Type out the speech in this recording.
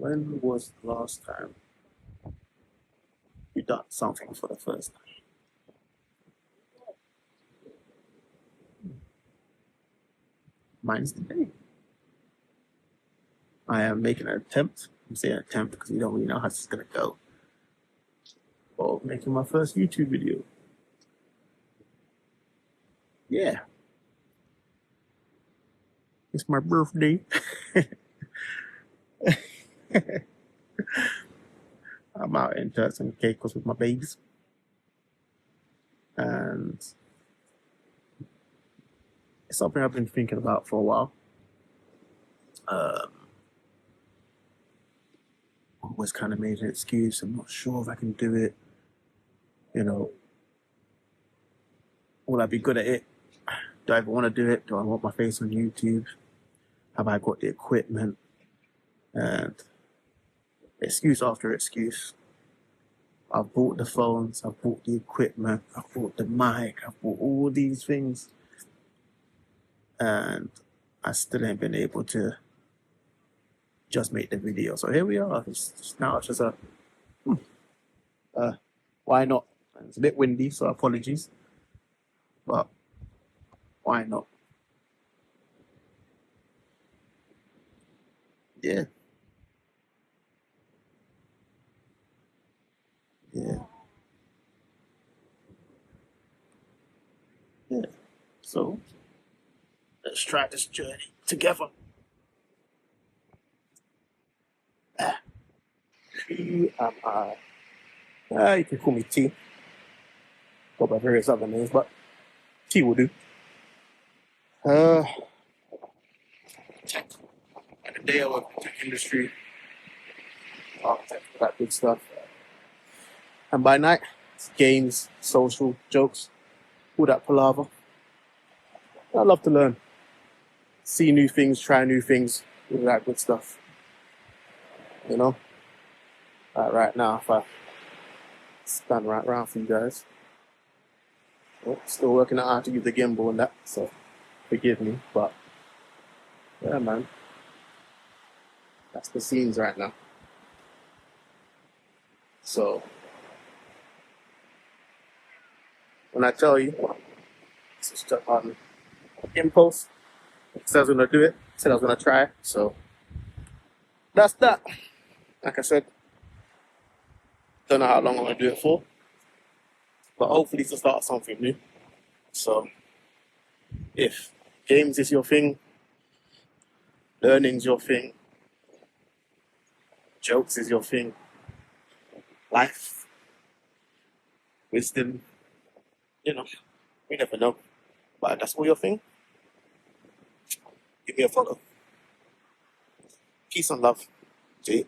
When was the last time you done something for the first time? Mine's today. I am making an attempt. I'm saying attempt because you don't really know how this is gonna go. Or making my first YouTube video. Yeah. It's my birthday. I'm out in Turks Caicos with my babies. And it's something I've been thinking about for a while. Always kind of made an excuse. I'm not sure if I can do it. You know, will I be good at it? Do I ever want to do it? Do I want my face on YouTube? Have I got the equipment? And excuse after excuse. I've bought the phones, I've bought the equipment, I've bought the mic, I've bought all these things. And I still ain't been able to just make the video. So here we are. Now it's just why not? It's a bit windy, so apologies. But why not? Yeah. Yeah. Yeah. So let's try this journey together. Who am I? You can call me T. Go by various other names, but T will do. Tech. At the day I work in the tech industry, architect, that good stuff. And by night, it's games, social, jokes, all that palaver. I love to learn. See new things, try new things, all that good stuff. You know? Right now, if I stand right around for you guys. Well, still working out how to use the gimbal and that, so forgive me, but yeah, man. That's the scenes right now. So, when I tell you, this is just on impulse. I said I was going to do it, I said I was going to try it, so that's that. Like I said, don't know how long I'm going to do it for, but hopefully it's the start of something new. So, if games is your thing, learning's your thing, jokes is your thing, life, wisdom, you know, we never know. But if that's all your thing, give me a follow. Peace and love. See?